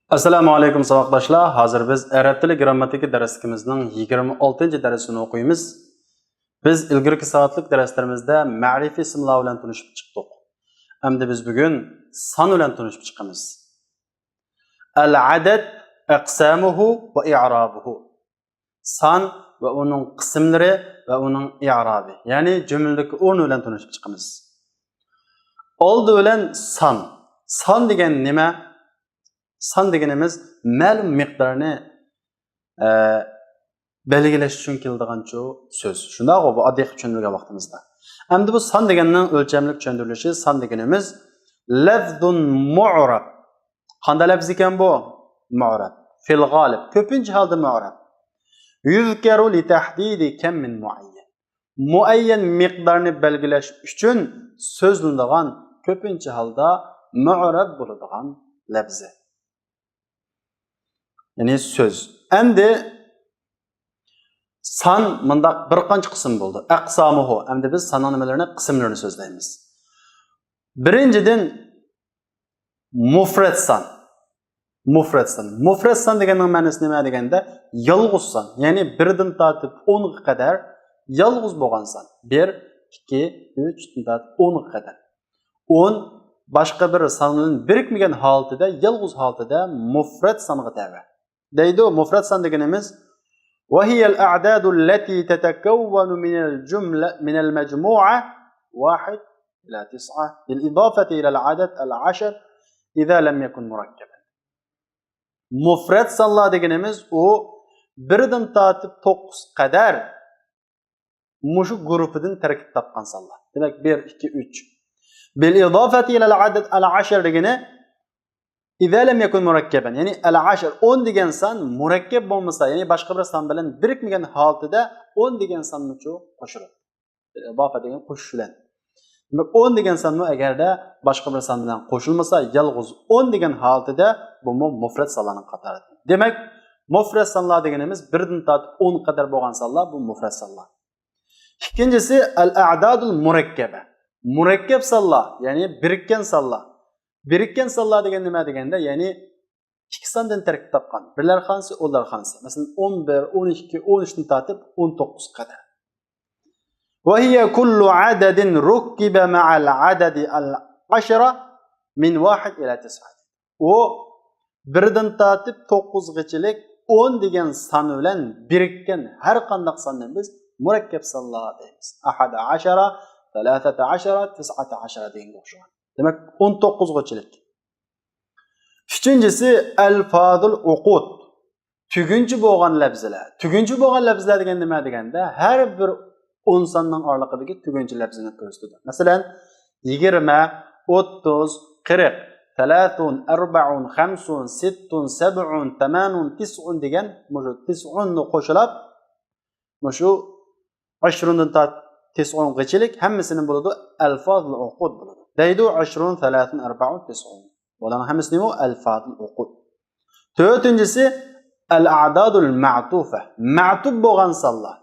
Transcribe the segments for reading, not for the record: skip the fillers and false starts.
Assalomu alaykum saboqdoshlar. Hozir biz arab tili grammatiki darsimizning 26-darsini o'qiymiz. Biz ilgirki soatlik darslarimizda ma'rifiy ismlar bilan tanishib chiqdik. Endi biz bugun son bilan tanishib chiqamiz. Al-adad aqsamuhu va i'rabuhu. Son va uning qismlari va uning i'rabi. Ya'ni jumladagi o'rni bilan tanishib chiqamiz. Oldi bilan son. Son degan nima? Son deganimiz ma'lum miqdorni belgilash uchun keladigan so'z. Shunday bu oddiy tushuntirgan vaqtimizda. Endi bu son deganning o'lchamlik tushuntirilishi son deganimiz lafzun mu'rab. Qanday lafz ekan bu? Mu'rab. Fil g'olib. Ko'pincha holda mu'rab. Yuzkaru li tahdidi kam min muayyan. Muayyan miqdorni belgilash uchun so'zlanadigan ko'pincha holda mu'rab bo'ladigan lafzi. Yani söz. Endi son mındaq bir qancha qism bo'ldi. Aqsamuhu. Endi biz son nimalarni qismlarini so'zlaymiz. Birinchidan mufrad son. Mufrad son. Mufrad son deganning ma'nosi nima deganda? Yolg'iz son. Ya'ni 1dan tortib 10 ga qadar yolg'iz bo'lgan son. 1, 2, 3 dan tortib 10 ga qadar. 10 boshqa bir sonning birikmagan holatida, yolg'iz holatida mufrad songa tabi. Deydi mufrad son deganimiz وهي الأعداد التي تتكون من المجموعة 1 إلى 9 بالإضافة إلى العدد 10 إذا لم يكن مركبا. Mufrad sonlar deganimiz u 1dan tortib 9 qadar mushu guruhidan tarkib topgan sonlar. Demak 1 2 3. بالإضافة إلى العدد 10 degani إذا لم يكن مركبا. Yani al-10 10 degan son murakkab bo'lmasa, ya'ni boshqa bir son bilan birikmagan holatida 10 degan sonni qo'shiladi. İzofa degan qo'shish bilan. Demak 10 degan sonni agarda boshqa bir son bilan qo'shilmasa, yolg'iz 10 degan holatida bu mufrad sonlarning qatoridir. Demak, mufrad sonlar deganimiz 1dan tortib 10 qadar bo'lgan sonlar bu mufrad sonlar. Ikkinchisi al-a'dadul murakkaba. Murakkab sonlar, ya'ni birikkan sonlar. Birikkan sonlar degan nima deganda, ya'ni ikki sondan tarkib topgan. Birlar xonasi, ular xonasi. Masalan 11, 12, 13 dan tortib 19 qadar. Va hiya kullu adadin rukkiba ma'al adadi al-10 min 1 ila 9. O 1dan tortib 9 gachilik 10 degan son bilan birikkan har qanday sonni biz murakkab sonlar deymiz. 11, 13, 19 degan o'xshagan. Demak 19 gachilik. Uchinchisi alfazul uqud. Tugunchi bo'lgan lafzlar. Tugunchi bo'lgan lafzlar degan nima deganda, har bir 10 sonning oralig'idagi tugunchi lafzini ko'rsatadi. Masalan, 20, 30, 40, 30, 40, 50, 60, 70, 80, 90 degan mushu 90 ni qo'shilib, mushu 20 dan tortib 90 gachilik hammasini bo'ladi alfazul uqud bo'ladi. Deydi 20, 30, 40, 90. Bularning hammasi nima? Alfazul uqud. To'rtinchisi al-a'dadul ma'tufa. Ma'tuf bo'lgan sonlar.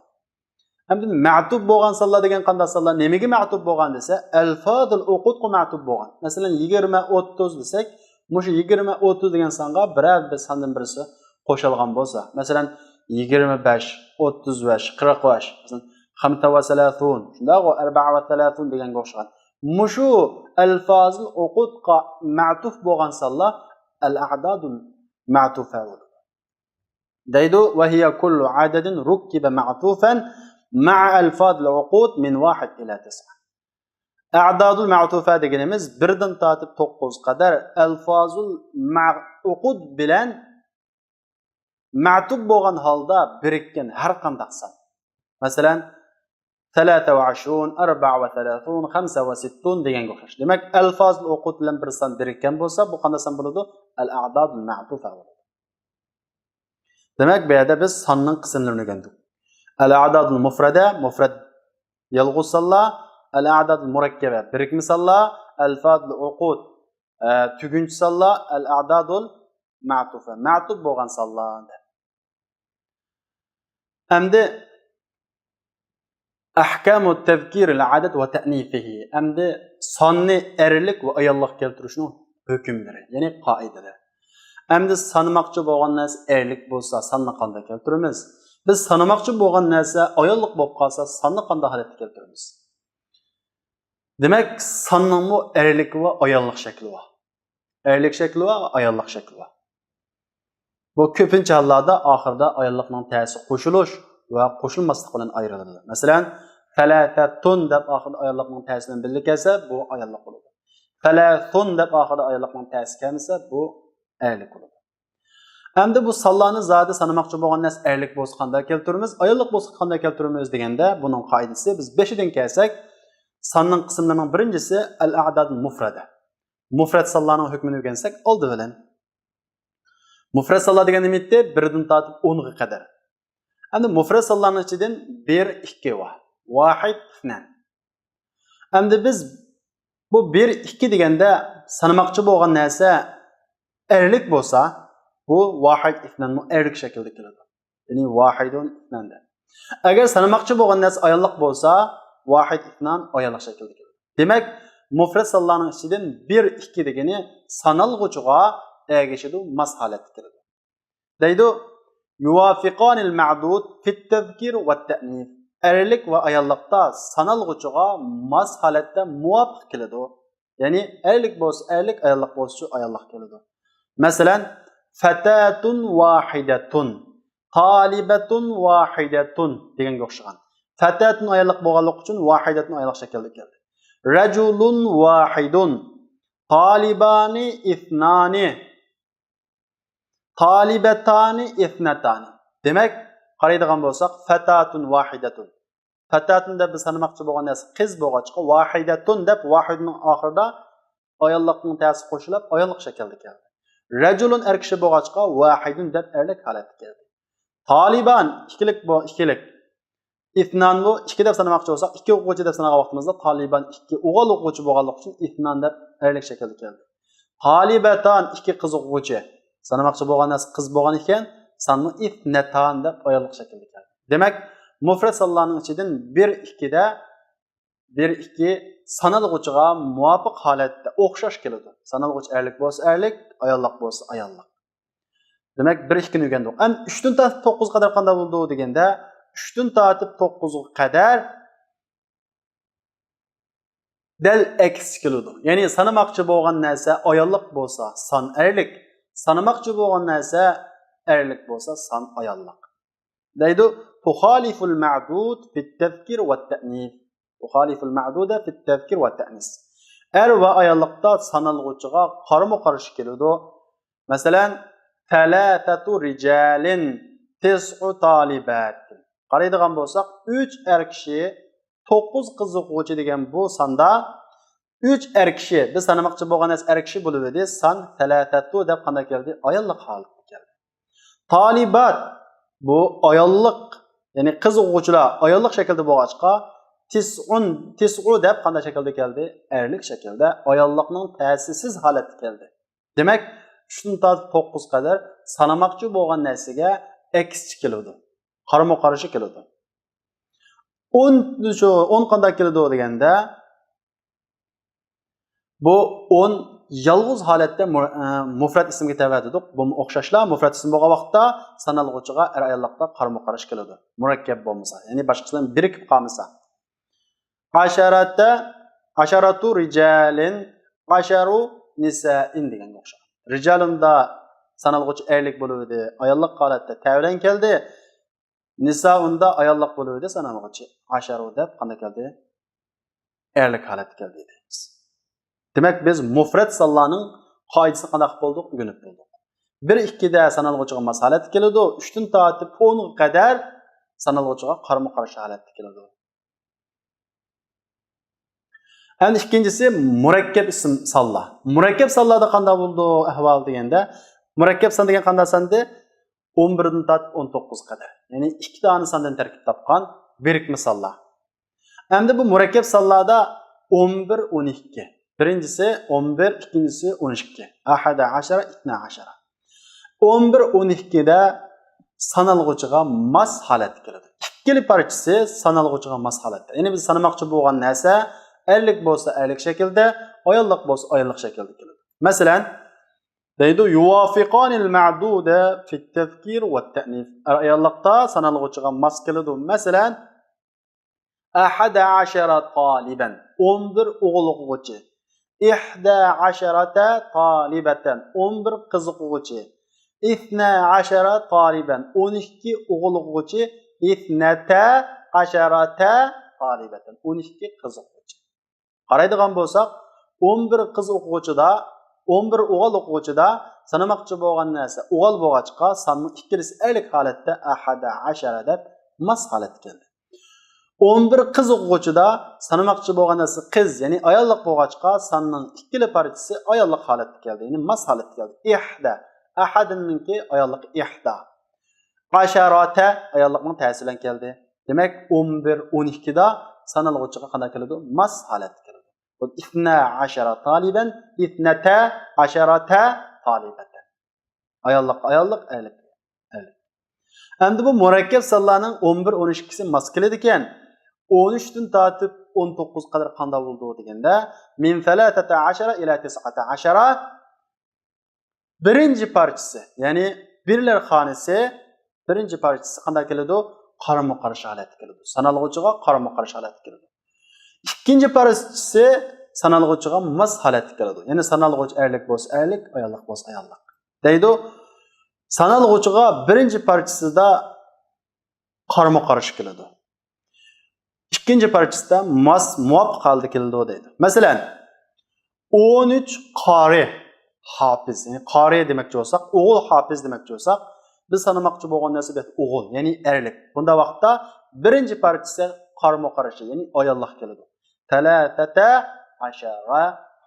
Endi ma'tuf bo'lgan sonlar degan qanday sonlar? Nimaga ma'tuf bo'lgan desa, alfazul uqudga ma'tuf bo'lgan. Masalan 20, 30 desak, mushu 20, 30 degan songa biror bir sondan birisi qo'shilgan bo'lsa, masalan 25, 35, 45, masalan 35, shunday 34 deganga o'xshagan. Mushu alfazul uqudga ma'tuf bo'lgan sonlar al-a'dadul ma'tufa bo'ladi. Deydi va hiya kullu adadin rukkiba ma'tufan ma'a alfazul uqud min 1 ila 9. A'dadul ma'tufa deganimiz 1dan tortib 9 qadar alfazul uqud bilan ma'tuf bo'lgan holda birikkan har qanday son. Masalan 23, 34, 65 deganga o'xshash. Demak, alfazul uqud bilan bir son birikkan bo'lsa, bu qanday son bo'ladi? Al-a'dadul ma'tufa bo'ladi. Demak, bu yerda biz sonning qismlarini o'rgandik. Al-a'dadul mufrada, mufrad yolg'iz sonlar, al-a'dadul murakkaba, birikma sonlar, alfazul uqud, tugunchi sonlar, al-a'dadul ma'tufa, ma'tuf bo'lgan sonlar. Endi ahkamu tazkir al-adad va ta'nifihi. Endi sonni erlik va ayollik keltirishning hukmlari, ya'ni qoidalar. Endi sanmoqchi bo'lgan narsa erlik bo'lsa, sanni qanday keltiramiz? Biz sanmoqchi bo'lgan narsa ayollik bo'lib qolsa, sanni qanday holatga keltiramiz? Demak, sanning bu erlik va ayollik shakli bor. Erlik shakli va ayollik shakli bor. Bu ko'pincha hollarda oxirida ayollikning ta'siri qo'shilish va qo'shilmaslik bilan ayriladi. Masalan, talatatun deb oxirida ayollikning ta'sirini bilib kelsa, bu ayollik bo'ladi. Talathun deb oxirida ayollikning ta'siri kelmasa, bu erlik bo'ladi. Endi bu sonlarni zodi sanmoqchi bo'lgan narsa erlik bo'lsa qanday keltiramiz, ayollik bo'lsa qanday keltiramiz deganda, buning qoidasi biz 5 dan kelsak, sonning qismlarining birinchisi al-a'dad mufrada. Mufrad sonlarning hukmini o'rgansak, oldi bilan mufrad sonlar degan nima edi? 1 dan tortib 10 ga qadar. Endi mufrad sonlarning ichidan 1, 2 va 1, 2. Endi biz bu 1, 2 deganda sanmoqchi bo'lgan narsa erlik bo'lsa, bu 1, 2 ni erlik shaklda keladi. Ya'ni 1, 2 da. Agar sanmoqchi bo'lgan narsa ayollik bo'lsa, 1, 2 ayollik shaklda keladi. Demak, mufrad sonlarning ichidan 1, 2 degani sanalg'uchiga ergashadi, mas holatga keladi. Deydi, yuvafiqanil ma'dud fit tazkir va ta'nif. Erlik va ayollikda sanalg'uchiga mas holatda muvofiq keladi. Ya'ni erlik bo'lsa erlik, ayollik bo'lsa ayollik keladi. Masalan, fatatun wahidatun, talibatun wahidatun deganga o'xshagan. Fatatun ayollik bo'lganligi uchun wahidatun ayollik shaklda keldi. Rajulun wahidun, talibani ithnani, talibatani ithnatani. Demak, qaraydigan bo'lsak, fatatun wahidatun. Fatatun deb biz sanmoqchi bo'lgan narsa qiz bo'lg'achqa, wahidatun deb wahidning oxirida ayollikning ta'siri qo'shilib, ayollik shaklda keldi. Rajulun er kishi bo'lg'achqa, wahidun deb erlik holatga keldi. Taliban ikkilik. Ithnan bu 2 deb sanmoqchi bo'lsak, 2 o'quvchi deb sanagan vaqtimizda Taliban 2 o'g'il o'quvchi bo'lganligi uchun ithnan deb erlik shaklda keldi. Talibatan 2 qiz o'quvchi sanmoqchi bo'lgan narsa qiz bo'lgan ekan, sanni ithnatan deb ayollik shaklda keldi. Demak, mufrad sonlarning ichidan 1, 2 da 1, 2 sanalg'uchiga muvofiq holatda o'xshash keladi. Sanalg'uchi erlik bo'lsa erlik, ayollik bo'lsa ayollik. Demak, 1, 2 ni o'rgandik. Endi 3 dan tortib 9 qadar qanday bo'ldi deganda, 3 dan tortib 9 ga qadar dal aks keladi. Ya'ni sanmoqchi bo'lgan narsa ayollik bo'lsa, san erlik, sanmoqchi bo'lgan narsa erlik bo'lsa, san ayollik. Deydi, tuxaliful ma'dud fit tazkir va ta'nif. Tuxaliful ma'duda fit tazkir va ta'nis. Er va ayollikda sanalg'uchiga qarama-qarshi keladi. Masalan, talatatu rijalin tis'u talibat. Qaraydigan bo'lsak, 3 er kishi, 9 qiz o'quvchi degan bu sonda 3 er kishi, biz sanmoqchi bo'lgan narsa er kishi bo'lib edi, san talatatu deb qanday keldi? Ayollik holatga keldi. Talibat bu ayollik, ya'ni qiz o'quvchilar ayollik shaklda bo'lg'achqa, tis'u deb qanday shaklda keldi? Erlik shaklda, ayollikning ta'sirsiz holatga keldi. Demak, 3 dan 9 qadar sanmoqchi bo'lgan narsaga aksi keladi. Qarama-qarshi keladi. 10 qanday keladi deganda, bu 10 yolg'iz holatda mufrad ismga tavattudiq. Bu o'xshashlar mufrad ism bo'lgan vaqtda sanalg'uchiga er ayollikda qarama-qarshi keladi. Murakkab bo'lmasa, ya'ni boshqasidan birikib qolmasa. Asharatu rijalin, asharu nisa'in deganga o'xshaydi. Rijalunda sanalg'uchi erlik bo'lib edi, ayollik holatda tavlan keldi. Nisaunda ayollik bo'lib edi, sanalg'uchi asharu deb qanday keldi? Erlik holatga keldi deymiz. Demak, biz mufrad sonlarning qoidasini qanday bo'ldik? O'rganib bo'ldik. 1, 2 da sanalg'uchiga mas holatga keladi, 3 dan tortib 10 ga qadar sanalg'uchiga qarama-qarshi holatga keladi. Endi ikkinchisi murakkab ism sonlar. Murakkab sonlarda qanday bo'ldi ahvol deganda, murakkab son degan qanday sonda? 11 dan tortib 19 qadar. Ya'ni 2 dona sondan tarkib topgan birikma sonlar. Endi bu murakkab sonlarda 11, 12. Birinchisi 11, ikkinchisi 12. Ahada ashara, itna ashara. 11, 12 da sanalg'uchiga mas holatga keladi. Ikkili parchasi sanalg'uchiga mas holatda. Ya'ni biz sanmoqchi bo'lgan narsa erlik bo'lsa erlik shaklda, ayollik bo'lsa ayollik shaklda keladi. Masalan, deydi yuvafiqanil ma'duda fi tazkir va ta'nif. Ayollarda sanalg'uchiga mos keladi. Masalan, 11 taliban 11 o'g'il o'quvchi. 11 talibatan 11 qiz o'quvchi. 12 taliban 12 o'g'il o'quvchi. 12 talibatan 12 qiz o'quvchi. Qaraydigan bo'lsak, 11 qiz o'quvchida 11 o'g'il o'quvchida sanamoqchi bo'lgan narsa o'g'il bo'lg'achqa sonning ikkilisi alik holatda 11 deb mas holat keldi. 11 qiz o'quvchida sanamoqchi bo'lgan narsa qiz, ya'ni ayollik bo'lg'achqa sonning ikkili parchasi ayollik holatda keldi, ya'ni mas holatda keldi. Ihda ahadinninki ayollik ihda. Asharata ayollikning ta'siri bilan keldi. Demak 11 12 da sanalg'uchiga qanday keladi? Mas holatda keladi. 12 taliban 12 talibatan. Ayollik aylik. Endi bu murakkab sonlarning 11 12si mas keladi ekan. 13 dan tortib 19 qadar qanday bo'ldi deganda min 13 ila 19 birinchi parchasi, ya'ni birlar xonasi birinchi parchasi qanday keladi? Qarama-qarshi holatga keladi. Sanalg'uchiga qarama-qarshi holatga keladi. İkinci parçası sanalg'uchiga mas holatga keladi. Ya'ni sanalg'uchi erlik bo'lsa erlik, ayollik bo'lsa ayollik. Deydi, sanalg'uchiga birinchi parchasida qarama-qarshi keladi. İkinci parçasida mas muvofiq holda keladi deydi. Masalan, 13 qori hafiz, ya'ni qori demoqchi bo'lsak, o'g'il hafiz demoqchi bo'lsak, biz sanamoqchi bo'lgan narsa bu o'g'il, ya'ni erlik. Bunda vaqtda birinchi parchasi qarama-qarshi, ya'ni ayollik keladi. 13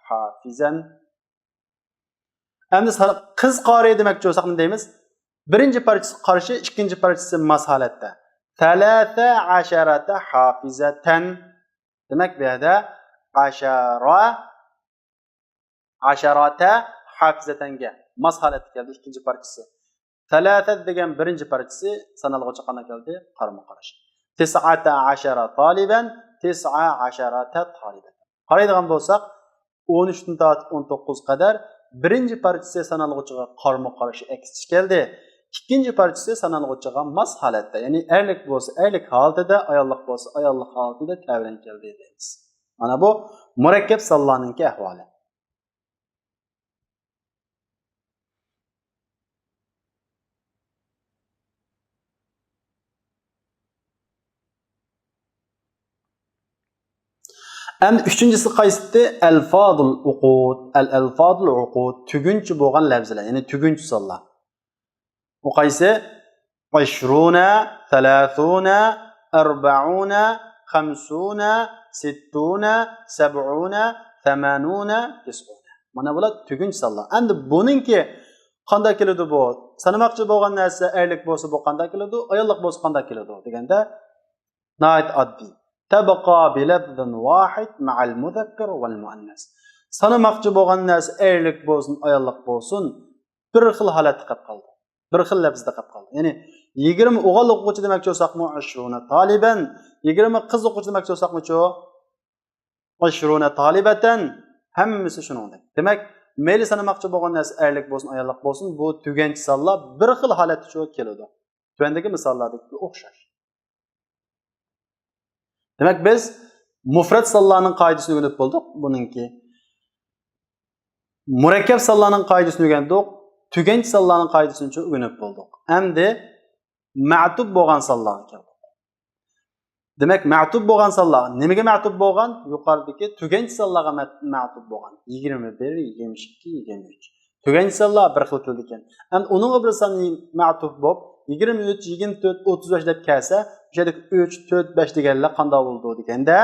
hafizan. Endi qiz qori demoqchi bo'lsak nima deymiz? Birinchi parchasi qarshi, ikkinchi parchasi mas holatda. 13 hafizatan. Demak bu yerda 10 hafizatanga mas holatga keldi ikkinchi parchasi. 3 degan birinchi parchasi sanalg'uchi qana keldi? Qarama-qarshi. 19 taliban 19 taliban. Qaraydigan bo'lsak, 13 dan tortib 19 qadar birinchi parchasi sanalg'uchiga qarama-qarshi aks keldi. İkinci parçası sanalg'uchiga mas holatda, ya'ni erlik bo'lsa erlik holatida, ayollik bo'lsa ayollik holatida tavran keldi deymiz. Mana bu murakkab sonlarning ahvoli. Endi üçüncüsü qaysi? Alfadul uqud. Al-alfadul uqud tugunchi bo'lgan lafzlar, ya'ni tugunchi sonlar. Bu qaysi? 20, 30, 40, 50, 60, 70, 80, 90. Mana bular tugunchi sonlar. Endi buningki qanday keladi bu? Sanamoqchi bo'lgan narsa erlik bo'lsa bu qanday keladi? Ayollik bo'lsa qanday keladi deganda nayt oddiy. Tabqa bilafzin wahid ma'al muzakkar wal muannas. Sanamoqchi bo'lgan narsa erlik bo'lsin, ayollik bo'lsin, bir xil holatda qolib qoldi. Bir xil lafzda qolib qoldi. Ya'ni 20 o'g'il o'quvchi demoqchi bo'lsakmi 20 taliban, 20 qiz o'quvchi demoqchi bo'lsakmi-chu 20 talibatan, hammasi shuningdek. Demak, mayli sanamoqchi bo'lgan narsa erlik bo'lsin, ayollik bo'lsin, bu tuganchi sonlar bir xil holatda shu keladi. Tuvandagi misollardagi o'xshash. Demak, biz mufrad sonlarning qoidasini o'rganib bo'ldik. Buningki murakkab sonlarning qoidasini o'rgandik. Tuganchi sonlarning qoidasini o'rganib bo'ldik. Endi ma'tub bo'lgan sonlarga keldik. Demak, ma'tub bo'lgan sonlar nimaga ma'tub bo'lgan? Yuqoridagi tuganchi sonlarga ma'tub bo'lgan. 21, 22, 23. Tuganchi sonlar bir xil keldi ekan. Endi uning bir soni ma'tub bo'lib 23, 24, 35 deb kelsa, o'sha 3, 4, 5 deganlar qanday bo'ldi deganda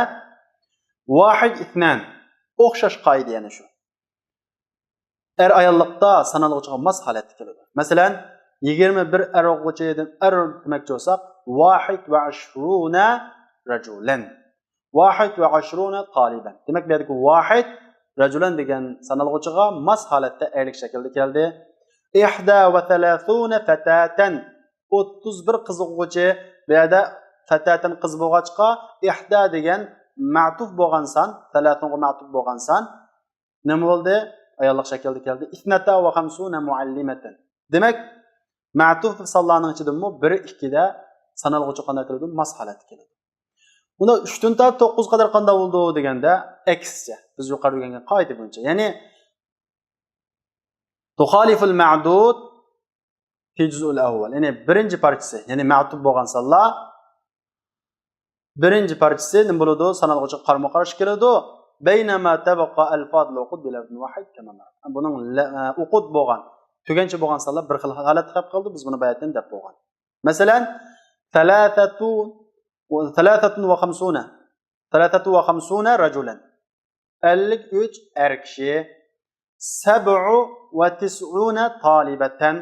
1, 2 o'xshash qoida yana shu. Er ayollikda sanalg'uchiga mas holatda keladi. Masalan, 21 er o'quvchi edim, er demoqchi bo'lsak, 21 rajulan. 21 taliban. Demak, bu yerdagi 1 rajulan degan sanalg'uchiga mas holatda erlik shaklda keldi. 31 fatatan 31 qiz o'quvchi, bu yerda fatatan qiz bo'lg'achqa, ihda degan ma'tuf bo'lgan son, 30 ga ma'tuf bo'lgan son nima bo'ldi? ayollik shaklda keldi. Ithnata va khamsuna muallimatan. Demak, ma'tuf misollarning ichidami 1 2 da sanalg'uchi qanday keladi? Mas holat keladi. Unda 3 dan 9 qadar qanday bo'ldi deganda aksicha. Biz yuqori o'rgangan qoida bo'yicha. Ya'ni tuxaliful ma'dud fi juz'ul awwal. Ya'ni birinchi parchasi, ya'ni ma'tuf bo'lgan sonlar birinchi parchasi nima bo'ladi? Sanalg'uchi qarama-qarshi keladi. Baynama tabaqa alfaz luqud bil ibn wahid kama. Buning uqud bo'lgan, tuganchi bo'lgan sonlar bir xil holat qilib qoldi. Biz buni bayatdan deb bo'lgan. Masalan, 53 rajulan. 53 er kishi. 97 talibatan.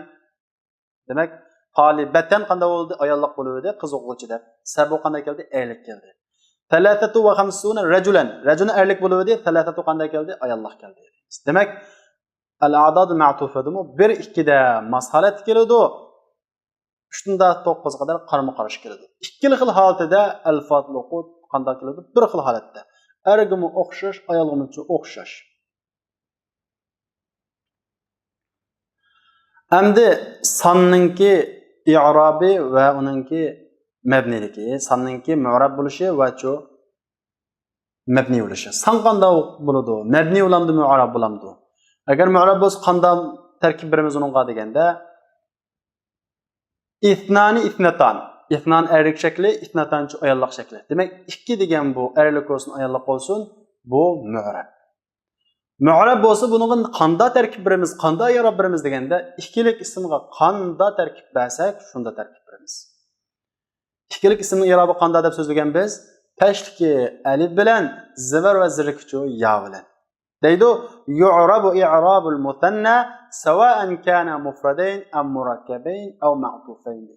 Demak, talibatan qanday bo'ldi? Ayollik bo'ldi, qiz o'quvchi deb. Sabu qanday keldi? Erlik keldi. 53 rajulan. Rajulun erlik bo'ldi, 3 qanday keldi? Ayollik keldi. Demak, al-a'dad ma'tufadimi 1 2 da mashalat keladi. 3 dan 9 qadar qarama-qarshi keladi. Ikkili xil holatda al-fat luqud qanday keladi? Bir xil holatda. Ergimi o'xshash, ayolgimi o'xshash. Endi sonninki i'robi va uningki mabniligi, sonninki mu'rab bo'lishi va chu mabni bo'lishi. Son qanday bo'ladi? Mabni bo'lamdi, mu'rab bo'lamdi? Agar mu'rab bo'lsa qanday tarkib beramiz uningga deganda ithnani ithnatan. Ithnan erlik shakli, itnatanchi ayollik shakli. Demak, 2 degan bu erlik bo'lsin, ayollik bo'lsin, bu mu'rab. Mu'rab bo'lsa buningga qanday tarkib beramiz, qanday i'rob beramiz deganda, ikkilik ismga qanday tarkib bersak, shunda tarkib beramiz. Ikkilik ismning i'robi qanday deb so'zlagan biz? Pashtki alif bilan zivar va zirkchu ya bilan. Deydi, yu'rabu i'rabul musanna sawa'an kana mufradayn am murakkabayn aw ma'tufayn.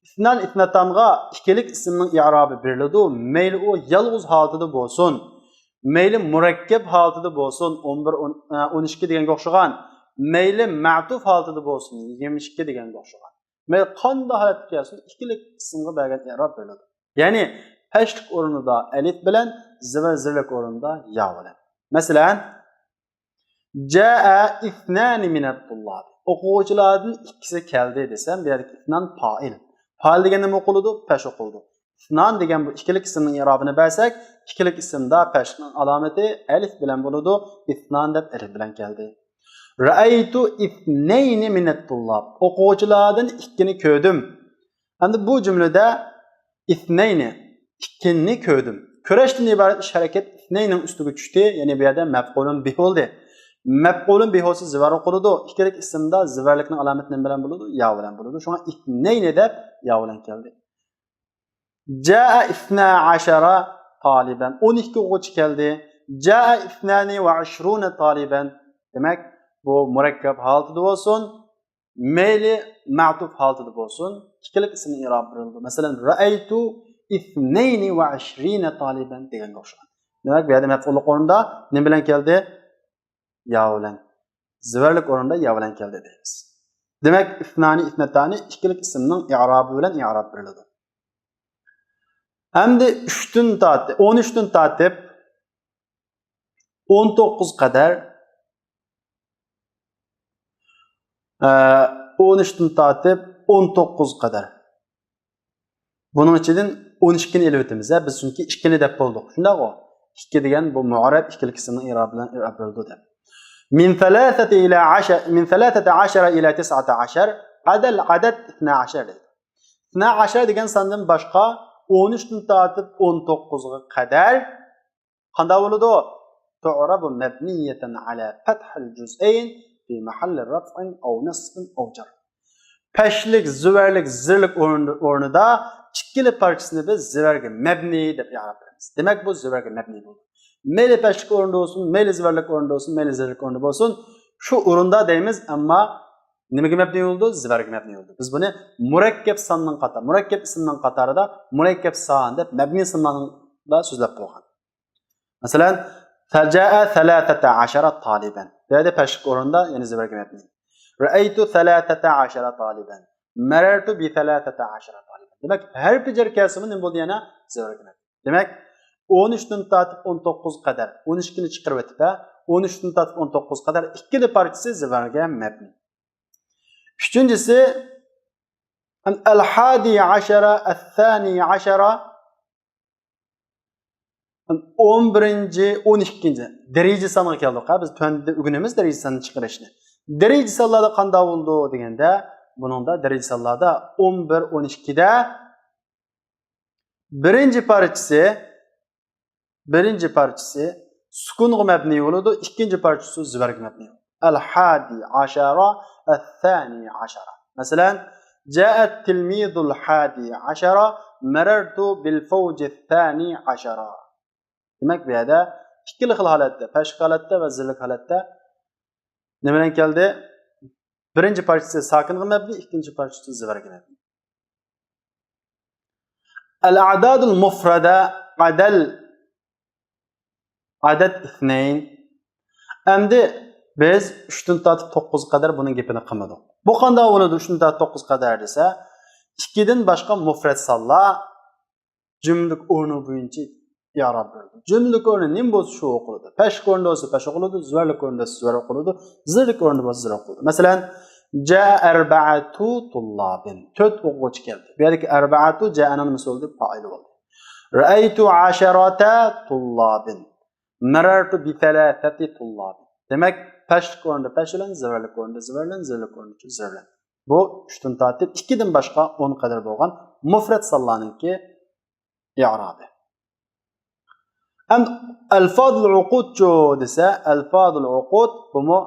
Ithnan ithnatanga ikkilik ismning i'robi beriladi. Mayli u yolg'iz holatida bo'lsin, mayli murakkab holatida bo'lsin, 11 12 deganga o'xshagan, mayli ma'tuf holatida bo'lsin, 22 deganga o'xshagan. Mayli qanday holatda kelsin, ikkilik ismga bergan i'rob beriladi. Ya'ni pashlik o'rnida alif bilan, zirlik o'rnida ya bilan. Masalan, jaa ithnani minat tullab. O'quvchilardan ikkisi keldi desam, bu yerda ithnan fa'il. Fa'il degan nima o'qiladi? Pash o'qiladi. Ithnan degan bu ikkilik ismning i'robini bersak, ikkilik ismda pashning alomati alif bilan bo'ladi. Ithnan deb alif bilan keldi. Ra'aytu ithnayni minat tullab. O'quvchilardan ikkini ko'rdim. Endi bu jumlada ithnayni ikkini ko'rdim. Ko'rishdan iborat ish harakat ithnayning ustiga tushdi, ya'ni bu yerda maf'ulun bih bo'ldi. Maf'ulun bihosiz zivar o'qiladi. Ikkilik ismda zivarlikning alomati nima bilan bo'ladi? Ya bilan bo'ladi. Shunga ithnayni deb ya bilan keldi. Jaa 12 taliban. 12 o'quvchi keldi. Jaa 22 taliban. Demak, bu murakkab holatida bo'lsin, mayli ma'tuf holatida bo'lsin, ikkilik ismning i'robi berildi. Masalan, ra'aytu 22 taliban deganga o'xshagan. Demak, bu yerda maf'ullik o'rnida nima bilan keldi? Ya bilan. Zivarlik o'rnida ya bilan keldi deymiz. Demak, ithnani ithnatani ikkilik ismning i'robi bilan i'rob beriladi. Endi 13 dan tortib 19 qadar 13 dan tortib 19 qadar. Buning ichidan 12 ni elib o'tamiz. Biz chunki 2 ni deb bo'ldik. Shundaqmi? 2 degan bu mu'arab ikkilik ismning i'robi bilan i'rob berildi deb. Min 13 ila 19 adal adad 12 deydi. 12 degan sondan boshqa 13 dan tortib 19 ga qadar qanday bo'ladi? Tu'rabu mabniyatan ala fathil juz'ayn fi mahalli raf'in aw nasbin aw jar. Pashlik, zivarlik, zirlik o'rnida ikkili parchasini biz zivarga mabni deb i'rob beramiz. Demak, bu zivarga mabni bo'ldi. Mayli pashlik o'rnida bo'lsin, mayli zivarlik o'rnida bo'lsin, mayli zirlik o'rnida bo'lsin, shu o'rinda deymiz, ammo nimaga mabni bo'ldi? Zivarga mabni bo'ldi. Biz buni murakkab sonning qatori, murakkab ismning qatorida murakkab son deb mabni sonlarda so'zlab qo'ygan. Masalan, tajaa 13 taliban. Bu yerda pashlik o'rinda, ya'ni zivarga mabni. Ra'aytu 13 taliban. Marartu bi 13 taliban. Demak, har bir jar kasmi nima bo'ldi yana? Zivarga mabni. Demak, 13 dan tortib 19 qadar 12 ni chiqarib o'tib, 13'ten tatib 19 kadar ikkili parçası zivarga mebni. Üçüncüsü el-hadi aşara, el-thani aşara 11. 12. Derece sanığı keldik. Biz tönde ügünümüz derece sanını çıkarışını. Derece sallarda qanda oldu degende, bunun da derece sallarda 11, 12'de birinci parçası sukun mebni oludu, ikinci parçası zivarga mebni oludu. El-hadi aşara, el-thani aşara. Mesela جاء التلميذ الحادي عشر مررت بالفوج الثاني عشر. Demek bu yerda ikkili xil holatda, pashq holatda va zillik holatda nima bilan keldi? Birinchi parchasi sokin mabni, ikkinchi parchasi zivarga mabni. Al-a'dadul mufrada adad 2. Endi biz 3dan tortib 9 qadar buning gapini qilmadik. Bu qanday bo'ladi 3dan tortib 9 qadar desa, 2dan boshqa mufrad sonlar jumlik o'rni bo'yicha i'rob berdi. Jumlik o'rni nima bo'lsa shu o'qiladi. Pashq o'rni bo'lsa pashq o'qiladi, zirlik o'rni bo'lsa zir o'qiladi, zirlik o'rni bo'lsa zir o'qiladi. Masalan, jaa arba'atu tullabin. 4 o'quvchi keldi. Bu yerdagi arba'atu ja'aning misolida fa'il bo'ldi. Ra'aytu 'asharata tullabin. Marartu bi thalathati tullabin. Demak, pashq o'rni pashq bilan, zirlik o'rni zir bilan, zirlik o'rni zir bilan. Bu 3dan tortib 2 dan boshqa 10 qadar bo'lgan mufrad sonlarningki i'robi. Al-fadl uqud desa, al-fadl uqud bu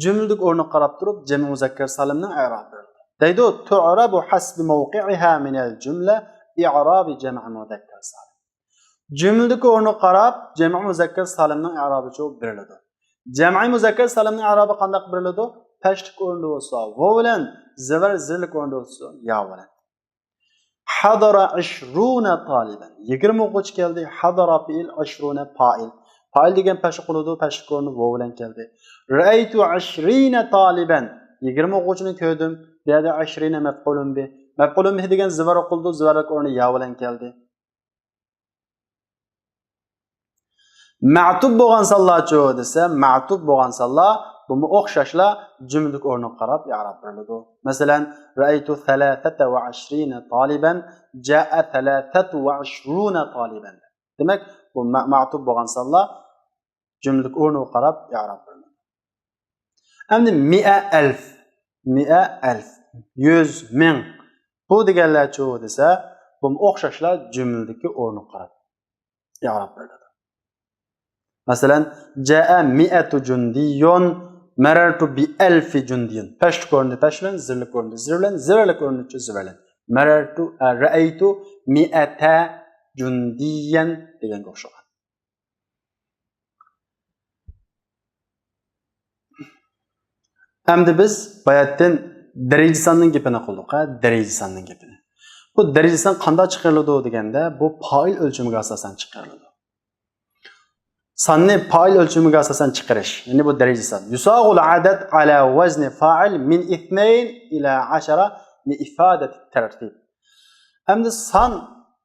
jumladik o'rni qarab turib jami muzakkar salimning i'robi. Deydi, tu'rabu hasbi mawqi'iha min al-jumla i'robi jami muzakkar salim. Jumladik o'rni qarab jami muzakkar salimning i'robi beriladi. Jami muzakkar salimning i'robi qanday beriladi? Pashq o'rni bo'lsa vav bilan, zirlik o'rni bo'lsa ya bilan. Hadara 20 taliban. 20 o'quvchi keldi. Hadara fi'il 20 fa'il. Fa'il degan pashq bo'ladi, pashq o'rni vav bilan keldi. Ra'aytu 20 taliban. 20 o'quvchini ko'rdim. Bu yerda 20 maf'ulun bi. Maf'ulun bi degan zivar o'qildi, zivarlik o'rni ya bilan keldi. Ma'tub bo'lgan sonlarchi desa, ma'tub bo'lgan sonlar bu o'xshashla jumladik o'rni qarab i'rob beriladi. Masalan, ra'aytu 23 taliban, jaa 23 taliban. Demak, bu ma'tub bo'lgan sonlar jumladik o'rni qarab i'rob beriladi. Endi 100,000, 100 ming. Bu deganlarchi desa, bu o'xshashla jumladagi o'rni qarab i'rob beriladi. Masalan, jaa 100 jundiyun marartu bi 1000 jundiyin. Pashq o'rni pashq bilan, zirlik o'rni zir bilan, zirlik o'rni zir bilan. Marartu ra'aytu 100 jundiyan deganga o'xshagan. Endi biz bayatdan daraja sonning gapini qildik, daraja sonning gapini. Bu daraja son qanday chiqariladi deganda, bu fa'il o'lchamiga asosan chiqariladi. Sanni fa'il o'lchamiga asosan chiqarish, ya'ni bu daraja son. Yusag'ul adad ala wazni fa'il min 2 ila 10 li ifadati tartib. Endi son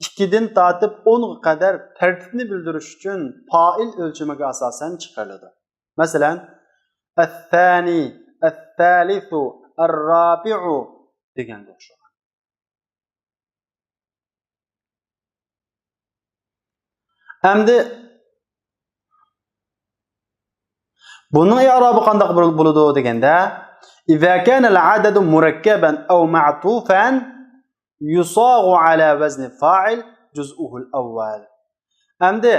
2 dan tortib 10 ga qadar tartibni bildirish uchun fa'il o'lchamiga asosan chiqariladi. Masalan, al-thani, al-thalithu, ar-rabi'u deganga o'xshagan. Endi bunun i'robi qanday bo'ladi deganda, "İza kana al-adadu murakkaban aw ma'tufan yusaghu ala wazni fa'il juz'uhu al-awwal." Endi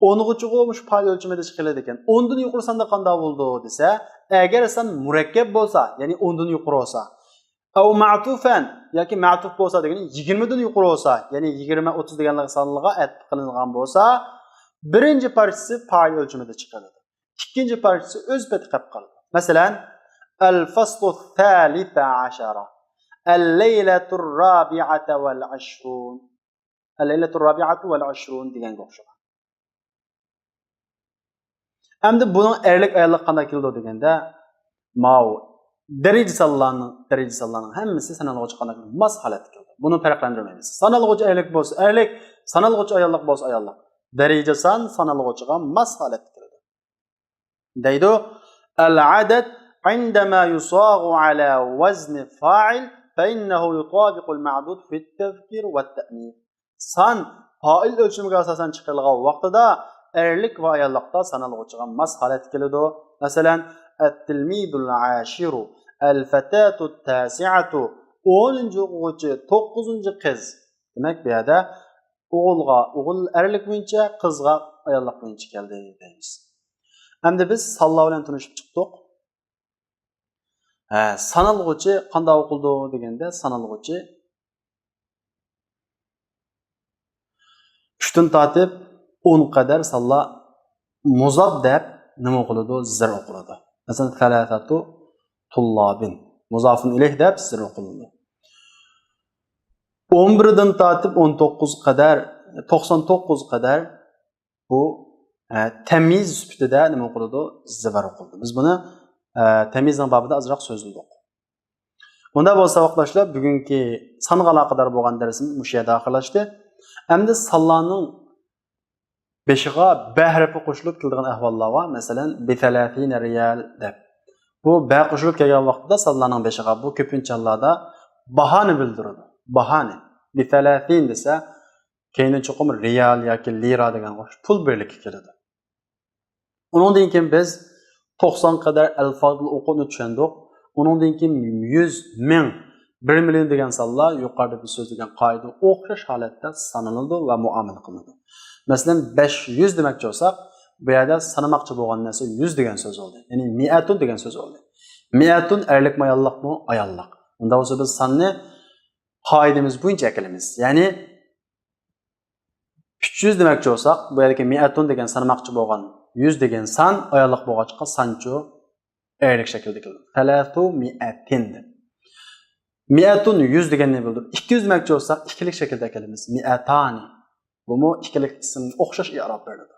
10'gacha qo'ymuş fa'il o'lchamida chiqiladi ekan. 10 dan yuqori sonda qanday bo'ldi desa, agar son murakkab bo'lsa, ya'ni 10 dan yuqori bo'lsa, aw ma'tufan yoki ma'tuf bo'lsa degani 20 dan yuqori bo'lsa, ya'ni 20 30 deganlar sonlarga atf qilingan bo'lsa, birinchi parchasi fa'il o'lchamida chiqadi. İkinci parçası öz beti qilib qoladi. Masalan, al-faslu thalitha ashara, al-laylatur rabi'ata wal 20. Al-laylatur rabi'atu wal 20 deganga o'xshagan. Endi buning erlik ayollik qanday keldi deganda, mau daraja sonlarning hammasi sanalg'uchi qanday mas holatga keldi. Buni farqlantirmaymiz. Sanalg'uchi erlik bo'lsa erlik, sanalg'uchi ayollik bo'lsa ayollik. Daraja son sanalg'uchiga mas holatga keldi. deydi. Al-adad عندما يصاغ على وزن فاعل فإنه يطابق المعدود في التذكير والتأنيث. San fa'il ölçümüge asasen çıkarılgan vaqtida erlik ve ayallıqda sanalğıçıga mas halet kelidi. Mesela at-tilmidul ashiru, al-fatatu at-tasi'atu, 10-cı o'quvchi, 9-cı qiz. Demek bu yerda o'g'il erlik bo'yicha, qizga ayollik bo'yicha keldi deymiz. Endi biz sanlar bilan tanishib chiqdik. Sanalg'uchi qanday o'qildi deganda sanalg'uchi 3dan tortib 10 qadar sanlar muzab deb nima o'qiladi? Zir o'qiladi. Masalan, salatatu tullabin muzafun ilayh deb zir o'qiladi. 11dan tortib 19 qadar 99 qadar bu tamiz sifatida nima o'qiladi? Zibar o'qiladi. Biz buni temizning babida azroq so'zladik. Unda bo'lsa vaqtdoshlar, bugungi songa aloqador bo'lgan darsimiz mush yerda oxirlashdi. Endi sonlarning 5ga b harfi qo'shilib kelgan ahvollar bor. Masalan, bi 30 riyal deb. Bu b qo'shilib kelgan vaqtda sonlarning 5ga bu ko'pincha hollarda bahoni bildiradi. Bahoni. Bi 30 desa, keyin cho'qim riyal yoki lira degan pul birligi keladi. Undan keyin biz 90 kadar alfazlı o'qishni tushundik. Undan keyin 100 ming 1 million degan sonlar yuqorida biz so'zlagan qoida o'xshash holatda sanaladi va muomala qilinadi. Masalan, 500 demoqchi bo'lsak, bu yerda sanamoqchi bo'lgan narsa 100 degan so'z bo'ldi. Ya'ni mi'atun degan so'z bo'ldi. Mi'atun erlikmi, ayollikmi? Ayollik. Unda bo'lsa biz sonni qoidamiz bo'yicha qilamiz. Ya'ni 300 demoqchi bo'lsak, bu yerdagi mi'atun degan sanamoqchi bo'lgan 100 degan san ayollik bo'lg'achqa sancho erlik shaklda keldi. 300 mi'atun 100 deganni bildir. 200 demoqchi bo'lsak, ikkilik shaklda kelamiz. Mi'atani. Bu mu ikkilik ism o'xshash i'rob beriladi.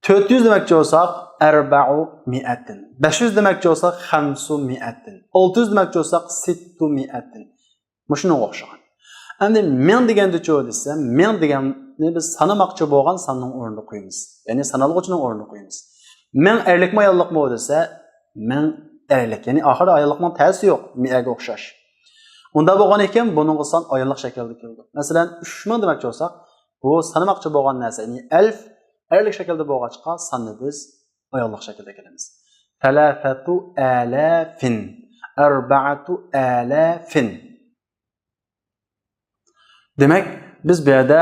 400 demoqchi bo'lsak, 400. 500 demoqchi bo'lsak, 500. 600 demoqchi bo'lsak, 600. Mushuna o'xshagan. Endi men degandicha desa, men deganni biz sanamoqchi bo'lgan sonning o'rniga qo'yamiz. Ya'ni sanalg'uchining o'rniga qo'yamiz. Men erlikmi, ayollikmi desa, men erlik. Ya'ni oxirida ayollikning ta'siri yo'q, mi'aga o'xshash. Unda bo'lgan ekan, buning son ayollik shaklda keldi. Masalan, 3000 demoqchi bo'lsak, bu sanamoqchi bo'lgan narsa, ya'ni alf erlik shaklda bo'lg'achqa sonni biz ayollik shaklda kelamiz. 3000 4000. Demek biz bu yerda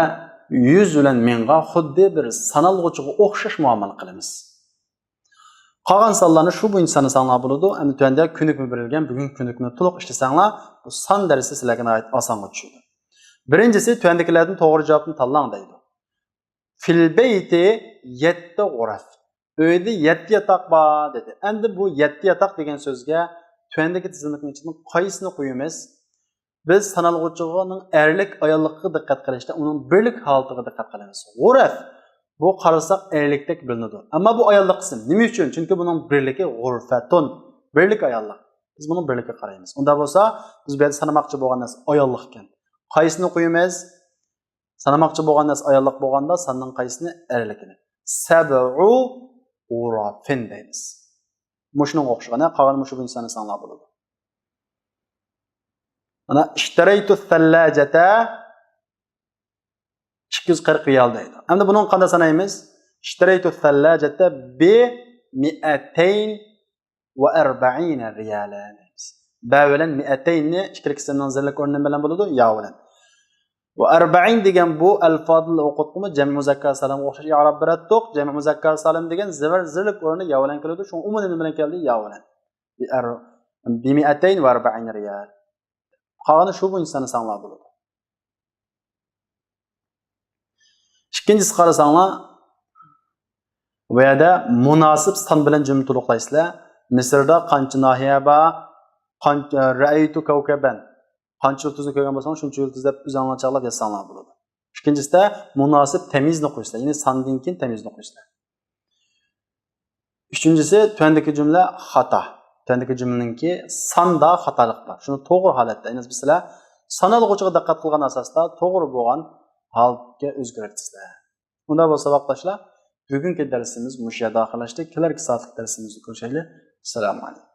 100 bilan mingga xuddi bir sanalg'uchiga o'xshash muomala qilamiz. Qolgan sonlarni shu bo'yicha sanasanglar bo'ladi. Endi tuanda kunukmi berilgan, bugun kunukni to'liq ishlasanglar, bu son darsi sizlarga osonga tushadi. Birinchisi tuandagilardan to'g'ri javobni tanlang deydi. Fil beyti 7 g'uraf. Uyda 7 yotoq bor dedi. Endi bu 7 yotoq degan so'zga tuandagi tizimlikning ichidan qaysini qo'yamiz? Biz sanalg'uchining erlik ayollikka diqqat qilishda uning birlik holatiga diqqat qilamiz. G'uraf bu qarasak erlikdek bilinadi. Ammo bu ayollik qism. Nima uchun? Chunki buning birligi g'urfatun, birlik ayollik. Biz buni birlikka qaraymiz. Unda bo'lsa, biz bu yerda sanamoqchi bo'lgan narsa ayollik ekan. Qaysini qo'yamiz? Sanamoqchi bo'lgan narsa ayollik bo'lganda, sanning qaysini? Erlikini. Sab'u g'urafin deymiz. Mushuning o'xshagani, qolgan mushu insonni sanlar bo'ladi. Ana ishtaraytu thallajata 240 riyal deydi. Endi buni qanday sanaymiz? Ishtaraytu thallajata bi 240 riyal deymiz. Ba bilan 200 ni ikkilik qismdan zirlik o'rni bilan bo'ladi, ya bilan. Va 40 degan bu al-fadl o'qitqimi jami muzakkar salam o'xshash i'rob beratdik. Jami muzakkar salam degan zirlik o'rni ya bilan keladi. Shu umuman nima bilan keldi? Ya bilan. Bi 240 riyal. Qolgani shu bu insonni sanlar bo'ladi. İkincisi qarasanglar, bu yerda munosib son bilan jumla to'liqlaysizlar. Misrda qancha nahiya bor? Qancha ra'aytu kawkaban. Qancha yulduzni ko'rgan bo'lsangiz, shuncha yulduz deb o'zingizlar chaqlab yozsanglar bo'ladi. Ikkinchisida munosib tamizni qo'ysizlar, ya'ni sondan keyin tamizni qo'ysizlar. Uchinchisi tuandagi jumla xato. Tuandagi jumlaningki sonda xatolik bor. Shuni to'g'ri holatda, ya'ni bizlar sanalg'uchiga diqqat qilgan asosda to'g'ri bo'lgan holatga o'zgartirsizlar. Unda bo'lsa vaqtdoshlar, Bugungi darsimiz mush yerda oxirlashdi. Kelarki soatlik darsimizda ko'rishaylik. Assalomu alaykum.